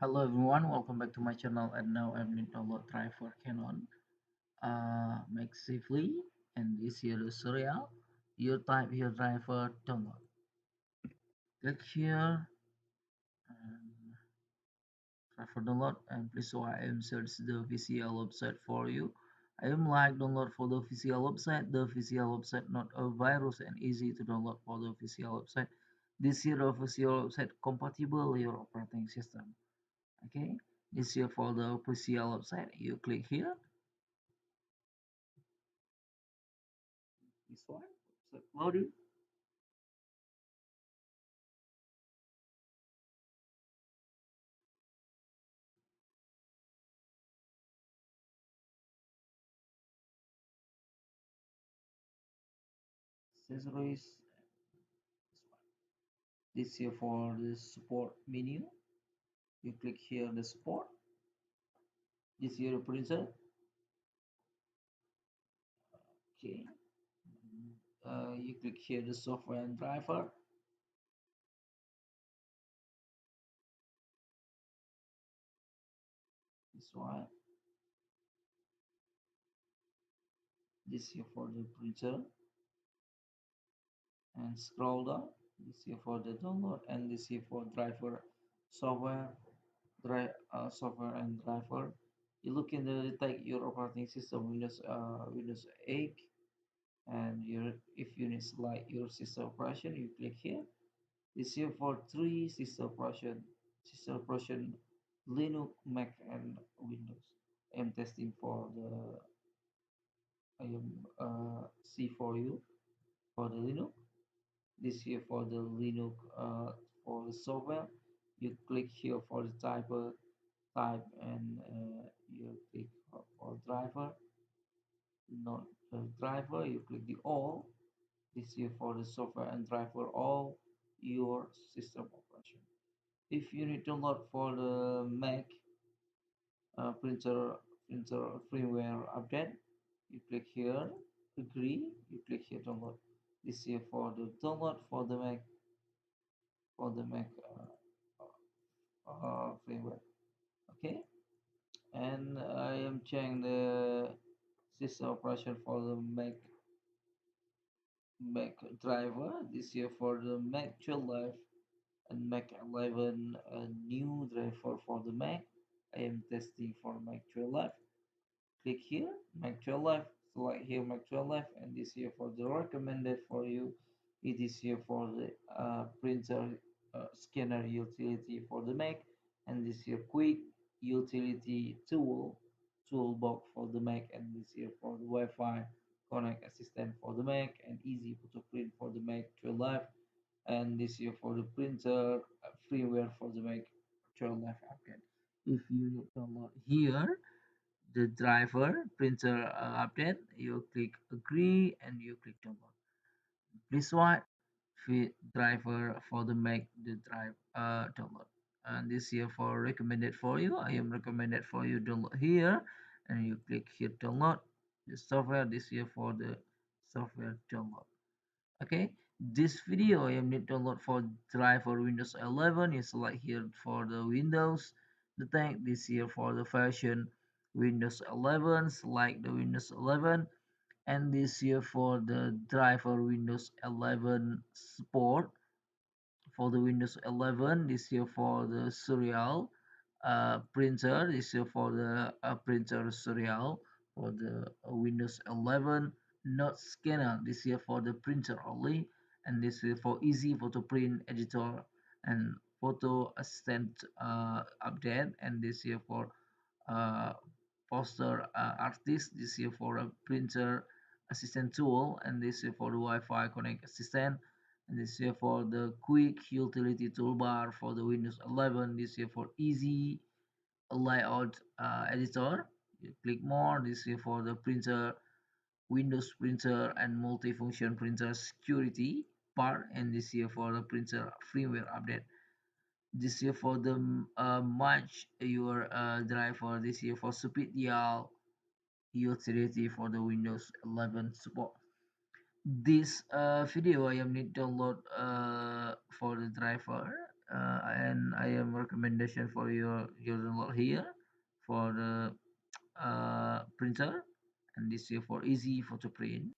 Hello everyone, welcome back to my channel. And now I'm in download driver Canon Maxify, and this here is serial. You type here driver download. Click here and driver download, and please so I am search the official website for you. I am like download for the official website. The official website not a virus and easy to download for the official website. This here official website compatible your operating system. Okay, this here for the official website. You click here. This one. So loading. Accessories. This here for the support menu. You click here the support. This here the printer. Okay. You click here the software and driver. This one. This here for the printer. And scroll down. This here for the download, and this here for driver software. Software and driver. You look in the detect your operating system Windows 8, and if you need select your system operation, you click here. This here for three system operation Linux, Mac, and Windows. I am testing for the I am see for you for the Linux. This here for the Linux for the software. You click here for the type, and you click for driver, not the driver. You click the all. This here for the software and driver all your system operation. If you need to load for the Mac printer firmware update, you click here agree. You click here download. This here for the download for the Mac firmware. Okay, and I am checking the system operation for the Mac driver. This here for the Mac 12 and Mac 11, a new driver for the Mac. I am testing for Mac 12. Click here, Mac 12, select here Mac 12, and this here for the recommended for you. It is here for the printer scanner utility for the Mac, and this here quick utility toolbox for the Mac, and this here for the Wi-Fi connect assistant for the Mac, and easy photo print for the Mac 12, and this here for the printer firmware for the Mac 12 update. If you download here the driver printer update, you click agree and you click download. This one fit driver for the Mac the drive download, and this here for recommended for you. I am recommended for you download here, and you click here download the software. This here for the software download. Okay, this video I am need download for driver Windows 11. You select here for the Windows. The tag this here for the version Windows 11. Select the Windows 11, and this here for the driver Windows 11 support for the Windows 11. This here for the serial printer. This here for the printer serial for the Windows 11. Not scanner. This here for the printer only, and this here for easy photo print editor and photo assistant update, and this here for uh, poster artist. This here for a printer assistant tool, and this here for the Wi-Fi connect assistant, and this here for the quick utility toolbar for the Windows 11. This here for easy layout editor. You click more. This here for the printer Windows printer and multifunction printer security part, and this here for the printer firmware update. This here for the match your driver. This here for speed utility for the Windows 11 support. This video I am need download for the driver. and I am recommendation for your download here for the printer, and this here for easy photo print.